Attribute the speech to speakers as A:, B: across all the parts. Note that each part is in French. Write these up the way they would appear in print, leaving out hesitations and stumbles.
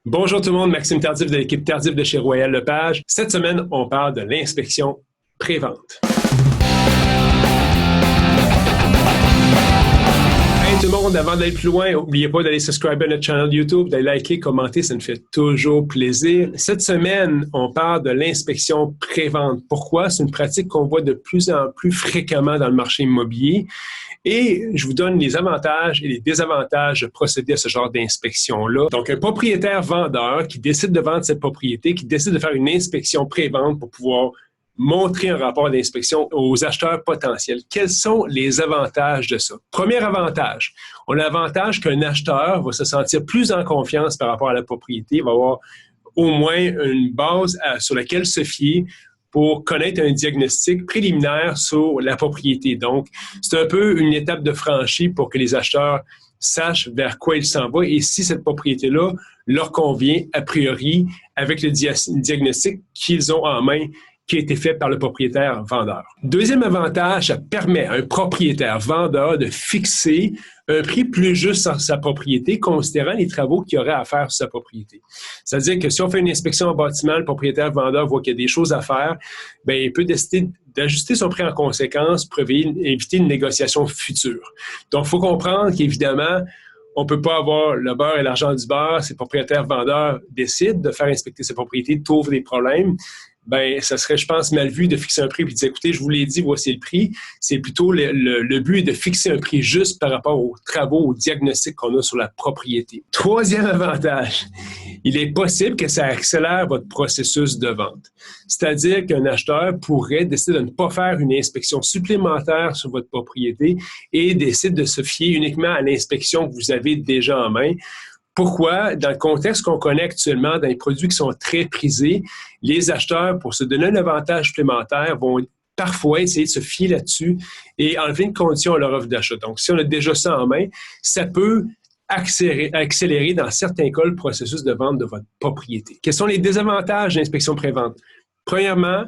A: Bonjour tout le monde, Maxime Tardif de l'équipe Tardif de chez Royal Lepage. Cette semaine, on parle de l'inspection pré-vente. Hey tout le monde, avant d'aller plus loin, n'oubliez pas d'aller subscriber à notre channel YouTube, d'aller liker, commenter, ça nous fait toujours plaisir. Cette semaine, on parle de l'inspection pré-vente. Pourquoi? C'est une pratique qu'on voit de plus en plus fréquemment dans le marché immobilier. Et je vous donne les avantages et les désavantages de procéder à ce genre d'inspection-là. Donc, un propriétaire-vendeur qui décide de vendre cette propriété, qui décide de faire une inspection pré-vente pour pouvoir montrer un rapport d'inspection aux acheteurs potentiels. Quels sont les avantages de ça? Premier avantage, on a l'avantage qu'un acheteur va se sentir plus en confiance par rapport à la propriété, va avoir au moins une base sur laquelle se fier pour connaître un diagnostic préliminaire sur la propriété. Donc, c'est un peu une étape de franchie pour que les acheteurs sachent vers quoi ils s'en vont et si cette propriété-là leur convient a priori avec le diagnostic qu'ils ont en main qui a été fait par le propriétaire-vendeur. Deuxième avantage, ça permet à un propriétaire-vendeur de fixer un prix plus juste sur sa propriété, considérant les travaux qu'il aurait à faire sur sa propriété. C'est-à-dire que si on fait une inspection en bâtiment, le propriétaire-vendeur voit qu'il y a des choses à faire, bien, il peut décider d'ajuster son prix en conséquence pour éviter une négociation future. Donc, il faut comprendre qu'évidemment, on ne peut pas avoir le beurre et l'argent du beurre. Si le propriétaire-vendeur décide de faire inspecter sa propriété, trouve des problèmes, ben ça serait, je pense, mal vu de fixer un prix et de dire, écoutez, je vous l'ai dit, voici le prix. C'est plutôt le but est de fixer un prix juste par rapport aux travaux, aux diagnostics qu'on a sur la propriété. Troisième avantage, il est possible que ça accélère votre processus de vente. C'est-à-dire qu'un acheteur pourrait décider de ne pas faire une inspection supplémentaire sur votre propriété et décide de se fier uniquement à l'inspection que vous avez déjà en main. Pourquoi? Dans le contexte qu'on connaît actuellement, dans les produits qui sont très prisés, les acheteurs, pour se donner un avantage supplémentaire, vont parfois essayer de se fier là-dessus et enlever une condition à leur offre d'achat. Donc, si on a déjà ça en main, ça peut accélérer dans certains cas le processus de vente de votre propriété. Quels sont les désavantages de l'inspection pré-vente? Premièrement,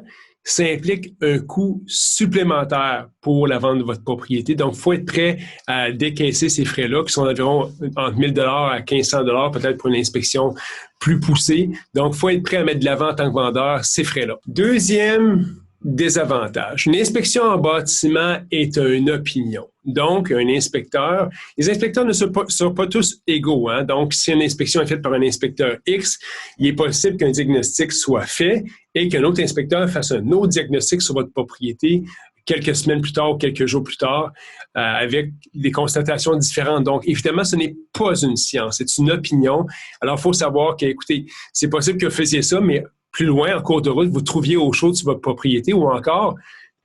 A: ça implique un coût supplémentaire pour la vente de votre propriété. Donc, il faut être prêt à décaisser ces frais-là, qui sont environ entre 1 000 à 1 500 peut-être pour une inspection plus poussée. Donc, il faut être prêt à mettre de l'avant en tant que vendeur ces frais-là. Deuxième désavantage. Une inspection en bâtiment est une opinion. Donc, un inspecteur, les inspecteurs ne sont pas tous égaux. Hein? Donc, si une inspection est faite par un inspecteur X, il est possible qu'un diagnostic soit fait et qu'un autre inspecteur fasse un autre diagnostic sur votre propriété quelques semaines plus tard ou quelques jours plus tard avec des constatations différentes. Donc, évidemment, ce n'est pas une science, c'est une opinion. Alors, il faut savoir que, écoutez, c'est possible que vous faisiez ça, mais plus loin, en cours de route, vous trouviez autre chose sur votre propriété ou encore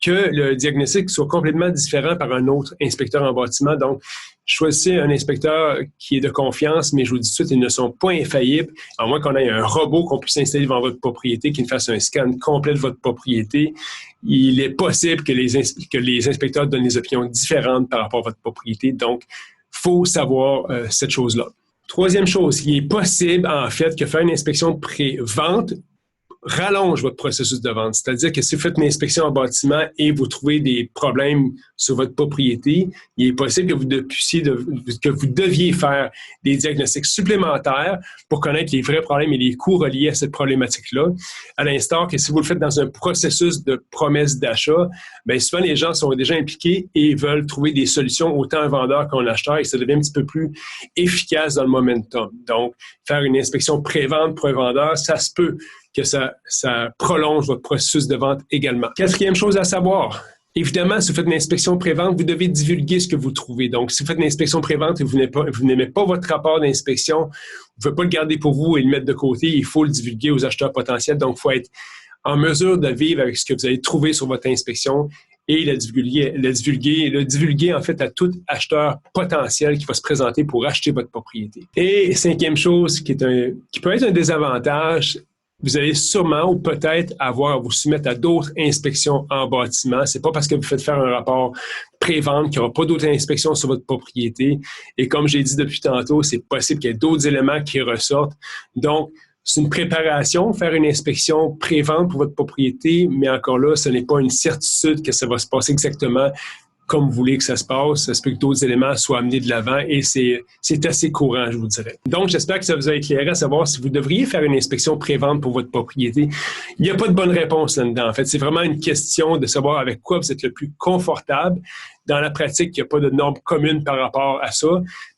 A: que le diagnostic soit complètement différent par un autre inspecteur en bâtiment. Donc, choisissez un inspecteur qui est de confiance, mais je vous dis tout de suite, ils ne sont pas infaillibles, à moins qu'on ait un robot qu'on puisse installer devant votre propriété, qui fasse un scan complet de votre propriété. Il est possible que les inspecteurs donnent des opinions différentes par rapport à votre propriété. Donc, il faut savoir cette chose-là. Troisième chose, il est possible, en fait, que faire une inspection pré-vente rallonge votre processus de vente. C'est-à-dire que si vous faites une inspection en bâtiment et vous trouvez des problèmes sur votre propriété, il est possible que vous deviez faire des diagnostics supplémentaires pour connaître les vrais problèmes et les coûts reliés à cette problématique-là. À l'instar que si vous le faites dans un processus de promesse d'achat, bien souvent les gens sont déjà impliqués et veulent trouver des solutions autant un vendeur qu'un acheteur et ça devient un petit peu plus efficace dans le momentum. Donc, faire une inspection pré-vente pour un vendeur, ça se peut que ça prolonge votre processus de vente également. Quatrième chose à savoir, évidemment, si vous faites une inspection pré-vente, vous devez divulguer ce que vous trouvez. Donc, si vous faites une inspection pré-vente et vous n'aimez pas votre rapport d'inspection, vous ne pouvez pas le garder pour vous et le mettre de côté, il faut le divulguer aux acheteurs potentiels. Donc, il faut être en mesure de vivre avec ce que vous allez trouver sur votre inspection et le divulguer en fait à tout acheteur potentiel qui va se présenter pour acheter votre propriété. Et cinquième chose qui peut être un désavantage, vous allez sûrement ou peut-être avoir à vous soumettre à d'autres inspections en bâtiment. C'est pas parce que vous faites faire un rapport pré-vente qu'il n'y aura pas d'autres inspections sur votre propriété. Et comme j'ai dit depuis tantôt, c'est possible qu'il y ait d'autres éléments qui ressortent. Donc, c'est une préparation, faire une inspection pré-vente pour votre propriété, mais encore là, ce n'est pas une certitude que ça va se passer exactement comme vous voulez que ça se passe. Ça se peut que d'autres éléments soient amenés de l'avant et c'est assez courant, je vous dirais. Donc, j'espère que ça vous a éclairé à savoir si vous devriez faire une inspection pré-vente pour votre propriété. Il n'y a pas de bonne réponse là-dedans. En fait, c'est vraiment une question de savoir avec quoi vous êtes le plus confortable. Dans la pratique, il n'y a pas de normes communes par rapport à ça.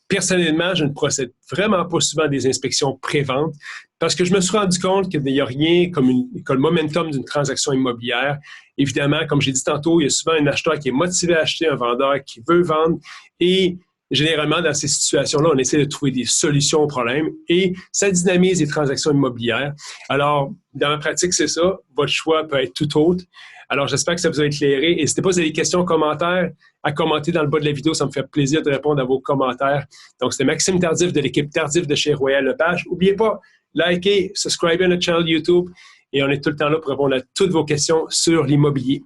A: Personnellement, je ne procède vraiment pas souvent à des inspections pré-vente parce que je me suis rendu compte qu'il n'y a rien comme le momentum d'une transaction immobilière. Évidemment, comme j'ai dit tantôt, il y a souvent un acheteur qui est motivé à acheter, un vendeur qui veut vendre et généralement, dans ces situations-là, on essaie de trouver des solutions aux problèmes et ça dynamise les transactions immobilières. Alors, dans la pratique, c'est ça. Votre choix peut être tout autre. Alors, j'espère que ça vous a éclairé. N'hésitez pas, si vous avez des questions, commentaires, à commenter dans le bas de la vidéo. Ça me fait plaisir de répondre à vos commentaires. Donc, c'était Maxime Tardif de l'équipe Tardif de chez Royal Lepage. N'oubliez pas, likez, subscribez à notre channel YouTube et on est tout le temps là pour répondre à toutes vos questions sur l'immobilier.